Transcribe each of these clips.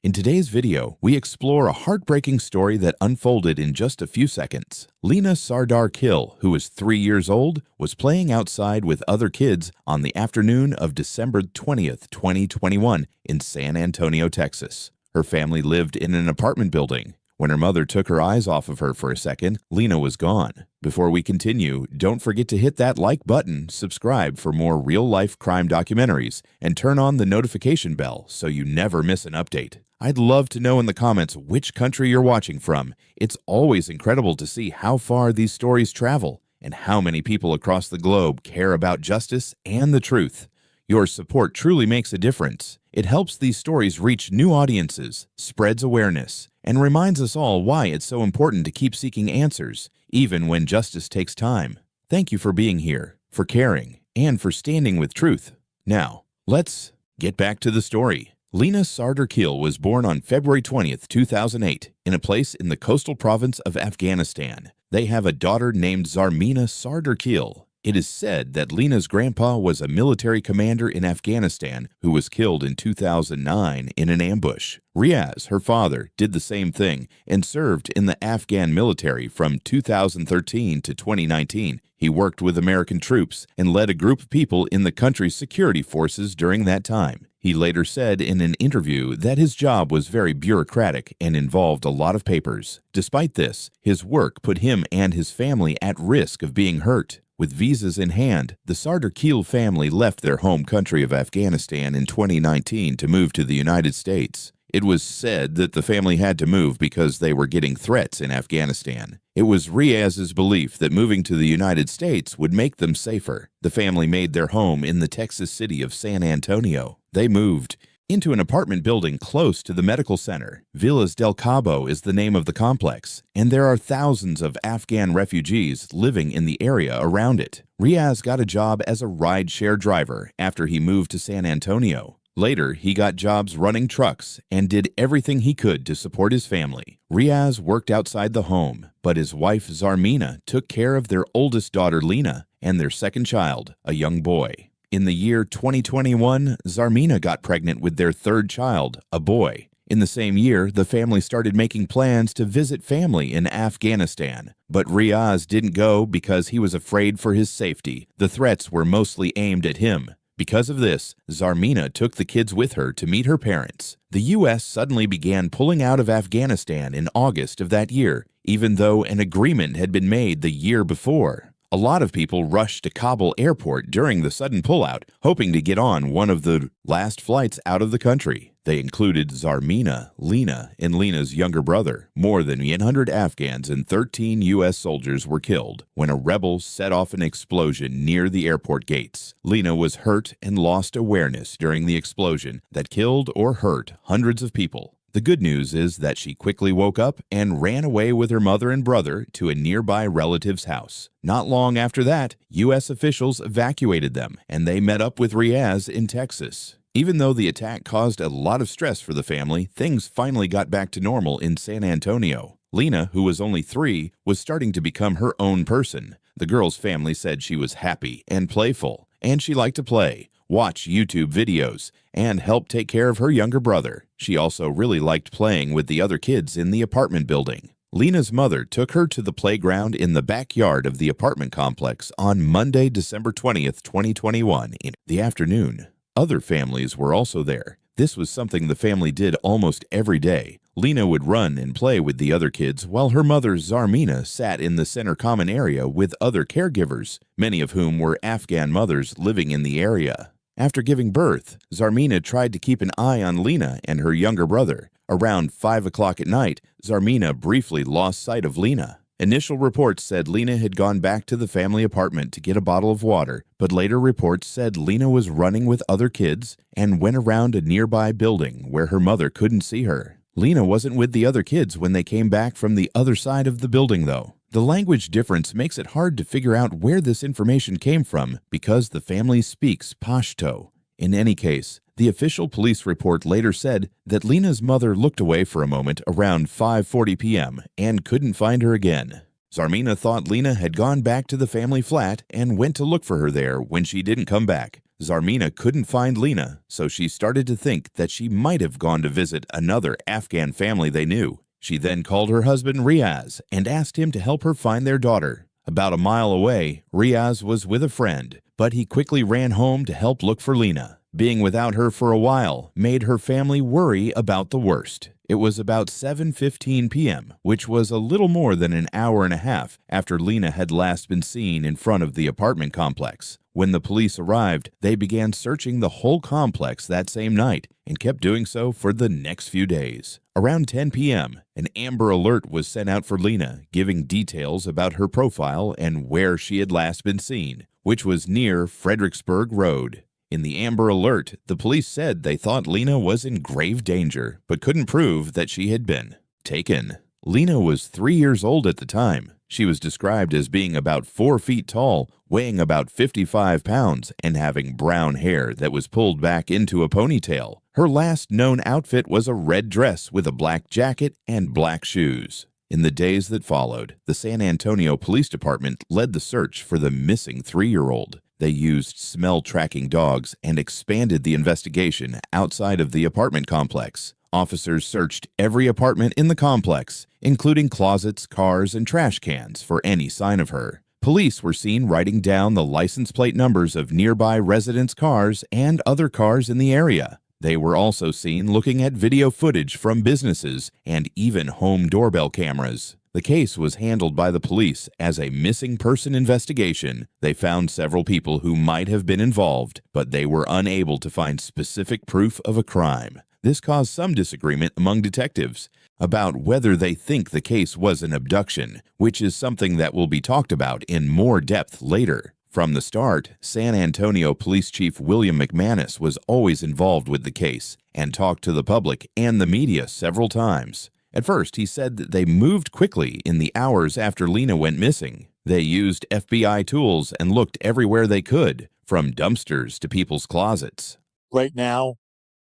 In today's video, we explore a heartbreaking story that unfolded in just a few seconds. Lena Sardar Kill, who was 3 years old, was playing outside with other kids on the afternoon of December 20th, 2021 in San Antonio, Texas. Her family lived in an apartment building. When her mother took her eyes off of her for a second, Lena was gone. Before we continue, don't forget to hit that like button, subscribe for more real-life crime documentaries, and turn on the notification bell so you never miss an update. I'd love to know in the comments which country you're watching from. It's always incredible to see how far these stories travel and how many people across the globe care about justice and the truth. Your support truly makes a difference. It helps these stories reach new audiences, spreads awareness, and reminds us all why it's so important to keep seeking answers, even when justice takes time. Thank you for being here, for caring, and for standing with truth. Now, let's get back to the story. Lena Sardar Kill was born on February 20th, 2008, in a place in the coastal province of Afghanistan. They have a daughter named Zarmeena Sardar Kill. It is said that Lena's grandpa was a military commander in Afghanistan who was killed in 2009 in an ambush. Riaz, her father, did the same thing and served in the Afghan military from 2013 to 2019. He worked with American troops and led a group of people in the country's security forces during that time. He later said in an interview that his job was very bureaucratic and involved a lot of papers. Despite this, his work put him and his family at risk of being hurt. With visas in hand, the Sardar Kill family left their home country of Afghanistan in 2019 to move to the United States. It was said that the family had to move because they were getting threats in Afghanistan. It was Riaz's belief that moving to the United States would make them safer. The family made their home in the Texas city of San Antonio. They moved into an apartment building close to the medical center. Villas del Cabo is the name of the complex, and there are thousands of Afghan refugees living in the area around it. Riaz got a job as a ride-share driver after he moved to San Antonio. Later, he got jobs running trucks and did everything he could to support his family. Riaz worked outside the home, but his wife Zarmeena took care of their oldest daughter Lena and their second child, a young boy. In the year 2021, Zarmeena got pregnant with their third child, a boy. In the same year, the family started making plans to visit family in Afghanistan. But Riaz didn't go because he was afraid for his safety. The threats were mostly aimed at him. Because of this, Zarmeena took the kids with her to meet her parents. The U.S. suddenly began pulling out of Afghanistan in August of that year, even though an agreement had been made the year before. A lot of people rushed to Kabul airport during the sudden pullout, hoping to get on one of the last flights out of the country. They included Zarmeena, Lena, and Lena's younger brother. More than 100 Afghans and 13 U.S. soldiers were killed when a rebel set off an explosion near the airport gates. Lena was hurt and lost awareness during the explosion that killed or hurt hundreds of people. The good news is that she quickly woke up and ran away with her mother and brother to a nearby relative's house. Not long after that, U.S. officials evacuated them, and they met up with Riaz in Texas. Even though the attack caused a lot of stress for the family, things finally got back to normal in San Antonio. Lena, who was only 3, was starting to become her own person. The girl's family said she was happy and playful, and she liked to play, watch YouTube videos, and help take care of her younger brother. She also really liked playing with the other kids in the apartment building. Lena's mother took her to the playground in the backyard of the apartment complex on Monday, December 20th, 2021 in the afternoon. Other families were also there. This was something the family did almost every day. Lena would run and play with the other kids while her mother Zarmeena sat in the center common area with other caregivers, many of whom were Afghan mothers living in the area. After giving birth, Zarmeena tried to keep an eye on Lena and her younger brother. Around 5 o'clock at night, Zarmeena briefly lost sight of Lena. Initial reports said Lena had gone back to the family apartment to get a bottle of water, but later reports said Lena was running with other kids and went around a nearby building where her mother couldn't see her. Lena wasn't with the other kids when they came back from the other side of the building, though. The language difference makes it hard to figure out where this information came from because the family speaks Pashto. In any case, the official police report later said that Lena's mother looked away for a moment around 5:40 p.m. and couldn't find her again. Zarmeena thought Lena had gone back to the family flat and went to look for her there when she didn't come back. Zarmina couldn't find Lena, so she started to think that she might have gone to visit another Afghan family they knew. She then called her husband Riaz and asked him to help her find their daughter. About a mile away, Riaz was with a friend, but he quickly ran home to help look for Lena. Being without her for a while made her family worry about the worst. It was about 7:15 p.m., which was a little more than an hour and a half after Lena had last been seen in front of the apartment complex. When the police arrived, they began searching the whole complex that same night and kept doing so for the next few days. Around 10 p.m., an Amber Alert was sent out for Lena, giving details about her profile and where she had last been seen, which was near Fredericksburg Road. In the Amber Alert, the police said they thought Lena was in grave danger, but couldn't prove that she had been taken. Lena was 3 years old at the time. She was described as being about 4 feet tall, weighing about 55 pounds, and having brown hair that was pulled back into a ponytail. Her last known outfit was a red dress with a black jacket and black shoes. In the days that followed, the San Antonio Police Department led the search for the missing 3-year-old. They used smell-tracking dogs and expanded the investigation outside of the apartment complex. Officers searched every apartment in the complex, including closets, cars, and trash cans for any sign of her. Police were seen writing down the license plate numbers of nearby residents' cars and other cars in the area. They were also seen looking at video footage from businesses and even home doorbell cameras. The case was handled by the police as a missing person investigation. They found several people who might have been involved, but they were unable to find specific proof of a crime. This caused some disagreement among detectives about whether they think the case was an abduction, which is something that will be talked about in more depth later. From the start, San Antonio Police Chief William McManus was always involved with the case and talked to the public and the media several times. At first, he said that they moved quickly in the hours after Lena went missing. They used FBI tools and looked everywhere they could, from dumpsters to people's closets. Right now,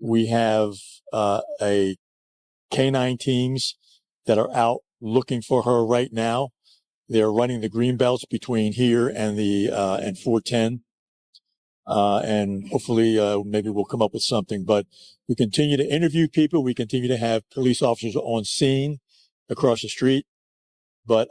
we have a canine teams that are out looking for her right now. They're running the green belts between here and and 410. And hopefully, maybe we'll come up with something, but we continue to interview people. We continue to have police officers on scene across the street, but,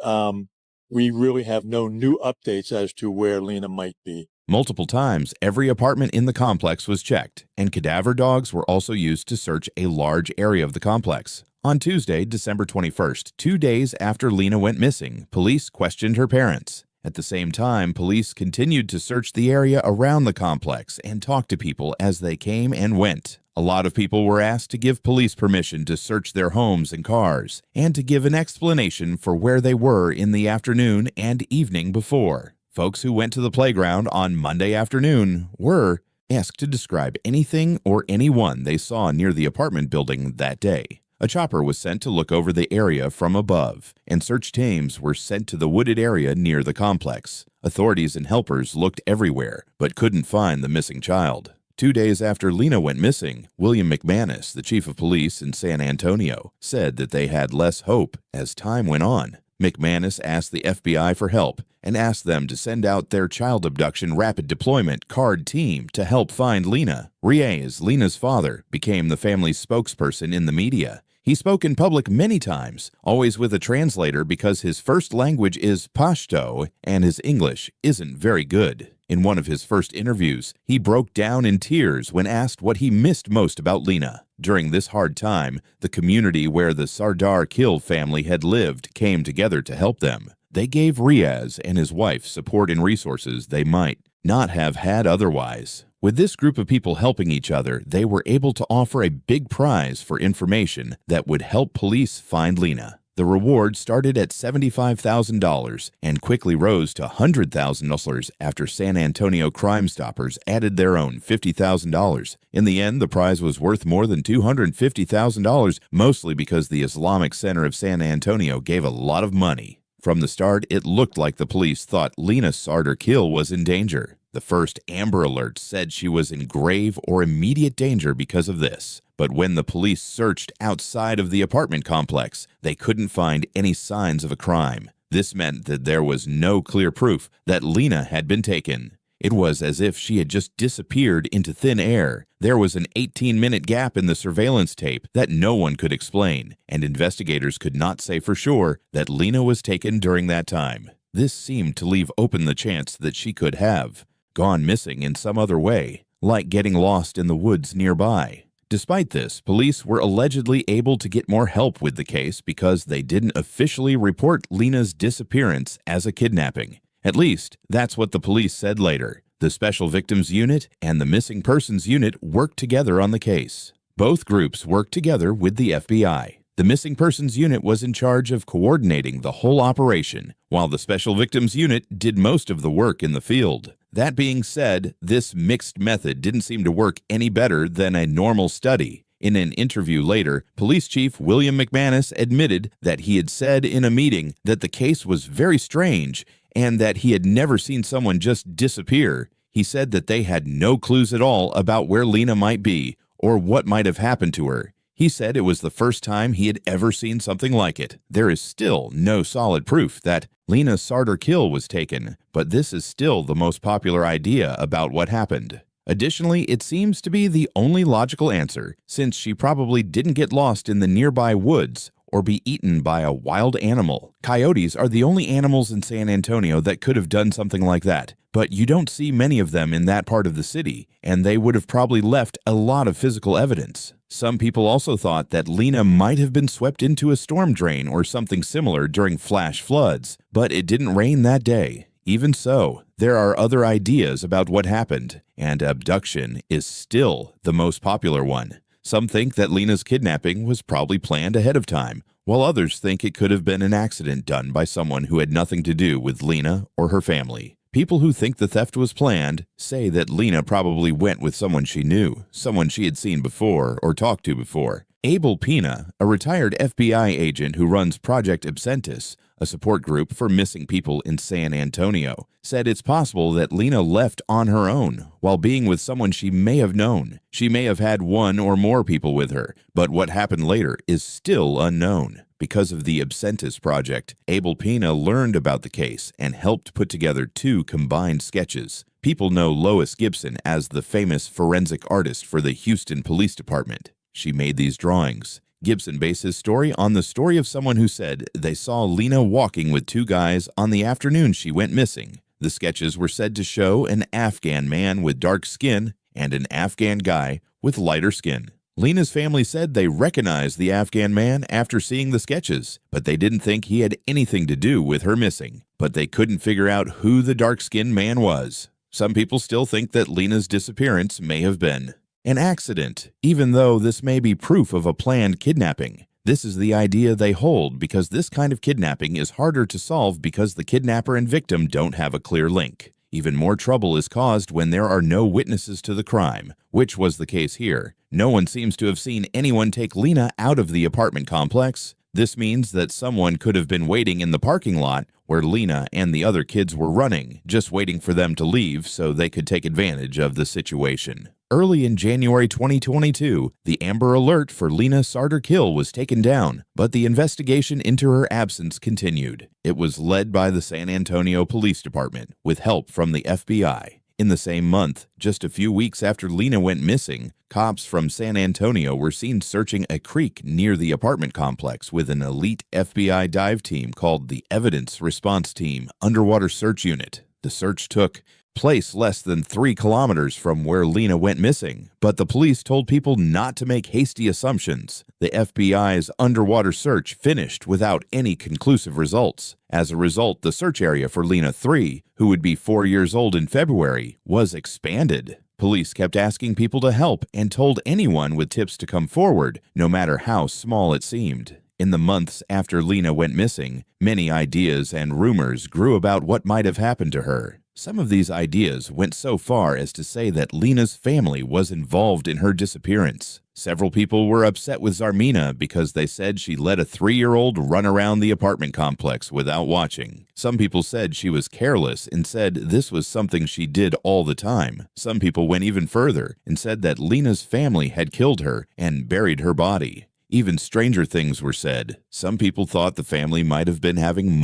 we really have no new updates as to where Lena might be. Multiple times, every apartment in the complex was checked, and cadaver dogs were also used to search a large area of the complex. On Tuesday, December 21st, 2 days after Lena went missing, police questioned her parents. At the same time, police continued to search the area around the complex and talk to people as they came and went. A lot of people were asked to give police permission to search their homes and cars, and to give an explanation for where they were in the afternoon and evening before. Folks who went to the playground on Monday afternoon were asked to describe anything or anyone they saw near the apartment building that day. A chopper was sent to look over the area from above, and search teams were sent to the wooded area near the complex. Authorities and helpers looked everywhere, but couldn't find the missing child. 2 days after Lena went missing, William McManus, the chief of police in San Antonio, said that they had less hope as time went on. McManus asked the FBI for help and asked them to send out their child abduction rapid deployment CARD team to help find Lena. Riaz, Lena's father, became the family's spokesperson in the media. He spoke in public many times, always with a translator because his first language is Pashto and his English isn't very good. In one of his first interviews, he broke down in tears when asked what he missed most about Lena. During this hard time, the community where the Sardar Kil family had lived came together to help them. They gave Riaz and his wife support and resources they might not have had otherwise. With this group of people helping each other, they were able to offer a big prize for information that would help police find Lena. The reward started at $75,000 and quickly rose to $100,000 after San Antonio Crime Stoppers added their own $50,000. In the end, the prize was worth more than $250,000, mostly because the Islamic Center of San Antonio gave a lot of money. From the start, it looked like the police thought Lena Sardar Kil was in danger. The first Amber Alert said she was in grave or immediate danger because of this. But when the police searched outside of the apartment complex, they couldn't find any signs of a crime. This meant that there was no clear proof that Lena had been taken. It was as if she had just disappeared into thin air. There was an 18-minute gap in the surveillance tape that no one could explain, and investigators could not say for sure that Lena was taken during that time. This seemed to leave open the chance that she could have gone missing in some other way, like getting lost in the woods nearby. Despite this, police were allegedly able to get more help with the case because they didn't officially report Lena's disappearance as a kidnapping. At least, that's what the police said later. The Special Victims Unit and the Missing Persons Unit worked together on the case. Both groups worked together with the FBI. The Missing Persons Unit was in charge of coordinating the whole operation, while the Special Victims Unit did most of the work in the field. That being said, this mixed method didn't seem to work any better than a normal study. In an interview later, Police Chief William McManus admitted that he had said in a meeting that the case was very strange and that he had never seen someone just disappear. He said that they had no clues at all about where Lena might be or what might have happened to her. He said it was the first time he had ever seen something like it. There is still no solid proof that Lena Sartor-Kill was taken, but this is still the most popular idea about what happened. Additionally, it seems to be the only logical answer, since she probably didn't get lost in the nearby woods or be eaten by a wild animal. Coyotes are the only animals in San Antonio that could have done something like that, but you don't see many of them in that part of the city, and they would have probably left a lot of physical evidence. Some people also thought that Lena might have been swept into a storm drain or something similar during flash floods, but it didn't rain that day. Even so, there are other ideas about what happened, and abduction is still the most popular one. Some think that Lena's kidnapping was probably planned ahead of time, while others think it could have been an accident done by someone who had nothing to do with Lena or her family. People who think the theft was planned say that Lena probably went with someone she knew, someone she had seen before or talked to before. Abel Pina, a retired FBI agent who runs Project Absentis, a support group for missing people in San Antonio, said it's possible that Lena left on her own while being with someone she may have known. She may have had one or more people with her, but what happened later is still unknown. Because of the Absentis project, Abel Pina learned about the case and helped put together 2 combined sketches. People know Lois Gibson as the famous forensic artist for the Houston Police Department. She made these drawings. Gibson based his story on the story of someone who said they saw Lena walking with 2 guys on the afternoon she went missing. The sketches were said to show an Afghan man with dark skin and an Afghan guy with lighter skin. Lena's family said they recognized the Afghan man after seeing the sketches, but they didn't think he had anything to do with her missing. But they couldn't figure out who the dark-skinned man was. Some people still think that Lena's disappearance may have been an accident, even though this may be proof of a planned kidnapping. This is the idea they hold because this kind of kidnapping is harder to solve because the kidnapper and victim don't have a clear link. Even more trouble is caused when there are no witnesses to the crime, which was the case here. No one seems to have seen anyone take Lena out of the apartment complex. This means that someone could have been waiting in the parking lot where Lena and the other kids were running, just waiting for them to leave so they could take advantage of the situation. Early in January 2022, the Amber Alert for Lena Sartor-Kill was taken down, but the investigation into her absence continued. It was led by the San Antonio Police Department, with help from the FBI. In the same month, just a few weeks after Lena went missing, cops from San Antonio were seen searching a creek near the apartment complex with an elite FBI dive team called the Evidence Response Team Underwater Search Unit. The search took place less than 3 kilometers from where Lena went missing, but the police told people not to make hasty assumptions. The FBI's underwater search finished without any conclusive results. As a result, the search area for Lena 3, who would be 4 years old in February, was expanded. Police kept asking people to help and told anyone with tips to come forward, no matter how small it seemed. In the months after Lena went missing, many ideas and rumors grew about what might have happened to her. Some of these ideas went so far as to say that Lena's family was involved in her disappearance. Several people were upset with Zarmina because they said she let a 3-year-old run around the apartment complex without watching. Some people said she was careless and said this was something she did all the time. Some people went even further and said that Lena's family had killed her and buried her body. Even stranger things were said. Some people thought the family might have been having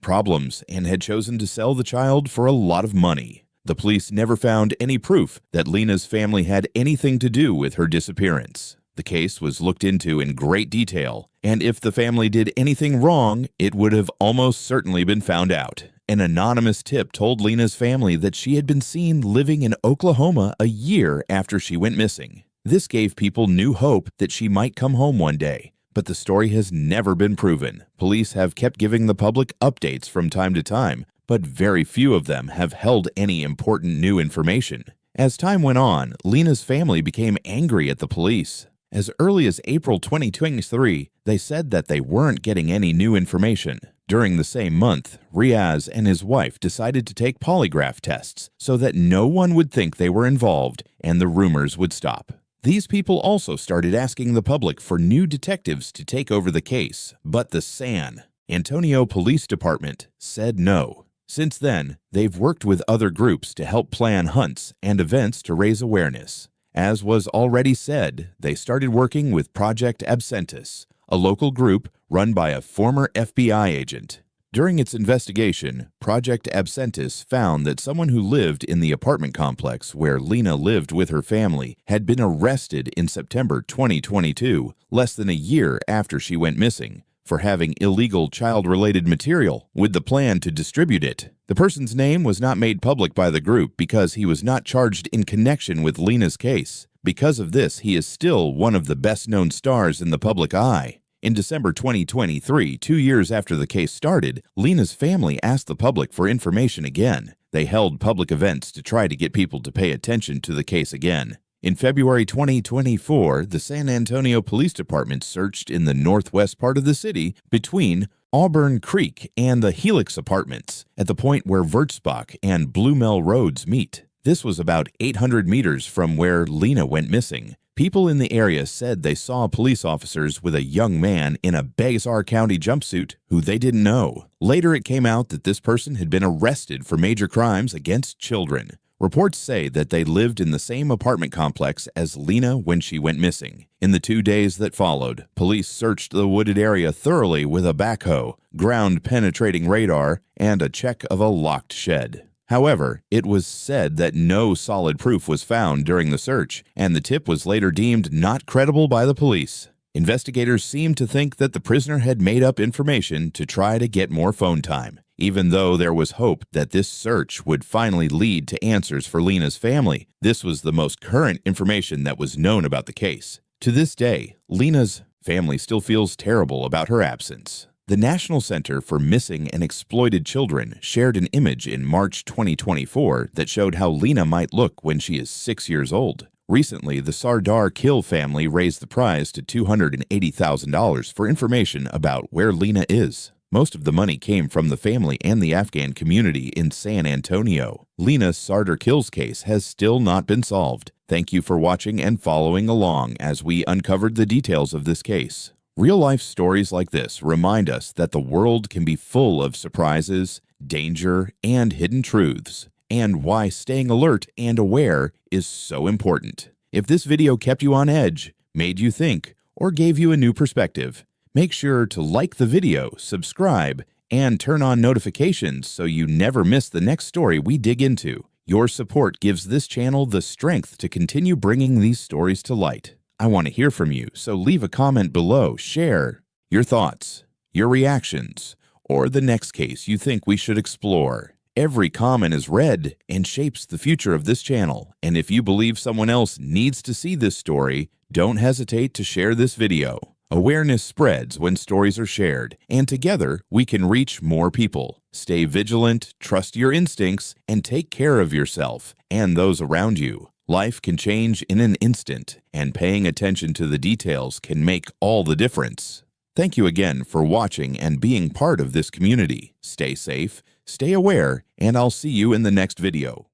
problems, and had chosen to sell the child for a lot of money. The police never found any proof that Lena's family had anything to do with her disappearance. The case was looked into in great detail, and if the family did anything wrong, it would have almost certainly been found out. An anonymous tip told Lena's family that she had been seen living in Oklahoma a year after she went missing. This gave people new hope that she might come home one day, but the story has never been proven. Police have kept giving the public updates from time to time, but very few of them have held any important new information. As time went on, Lena's family became angry at the police. As early as April 2023, they said that they weren't getting any new information. During the same month, Riaz and his wife decided to take polygraph tests so that no one would think they were involved and the rumors would stop. These people also started asking the public for new detectives to take over the case, but the San Antonio Police Department said no. Since then, they've worked with other groups to help plan hunts and events to raise awareness. As was already said, they started working with Project Absentis, a local group run by a former FBI agent. During its investigation, Project Absentis found that someone who lived in the apartment complex where Lena lived with her family had been arrested in September 2022, less than a year after she went missing, for having illegal child-related material with the plan to distribute it. The person's name was not made public by the group because he was not charged in connection with Lena's case. Because of this, he is still one of the best-known stars in the public eye. In December 2023, 2 years after the case started, Lena's family asked the public for information again. They held public events to try to get people to pay attention to the case again. In February 2024, the San Antonio Police Department searched in the northwest part of the city between Auburn Creek and the Helix Apartments, at the point where Wurzbach and Blumel Roads meet. This was about 800 meters from where Lena went missing. People in the area said they saw police officers with a young man in a Bazar County jumpsuit who they didn't know. Later, it came out that this person had been arrested for major crimes against children. Reports say that they lived in the same apartment complex as Lena when she went missing. In the 2 days that followed, police searched the wooded area thoroughly with a backhoe, ground-penetrating radar, and a check of a locked shed. However, it was said that no solid proof was found during the search, and the tip was later deemed not credible by the police. Investigators seemed to think that the prisoner had made up information to try to get more phone time, even though there was hope that this search would finally lead to answers for Lena's family. This was the most current information that was known about the case. To this day, Lena's family still feels terrible about her absence. The National Center for Missing and Exploited Children shared an image in March 2024 that showed how Lena might look when she is 6 years old. Recently, the Sardar Kill family raised the prize to $280,000 for information about where Lena is. Most of the money came from the family and the Afghan community in San Antonio. Lena's Sardar Kills case has still not been solved. Thank you for watching and following along as we uncovered the details of this case. Real-life stories like this remind us that the world can be full of surprises, danger, and hidden truths, and why staying alert and aware is so important. If this video kept you on edge, made you think, or gave you a new perspective, make sure to like the video, subscribe, and turn on notifications so you never miss the next story we dig into. Your support gives this channel the strength to continue bringing these stories to light. I want to hear from you, so leave a comment below, share your thoughts, your reactions, or the next case you think we should explore. Every comment is read and shapes the future of this channel, and if you believe someone else needs to see this story, don't hesitate to share this video. Awareness spreads when stories are shared, and together we can reach more people. Stay vigilant, trust your instincts, and take care of yourself and those around you. Life can change in an instant, and paying attention to the details can make all the difference. Thank you again for watching and being part of this community. Stay safe, stay aware, and I'll see you in the next video.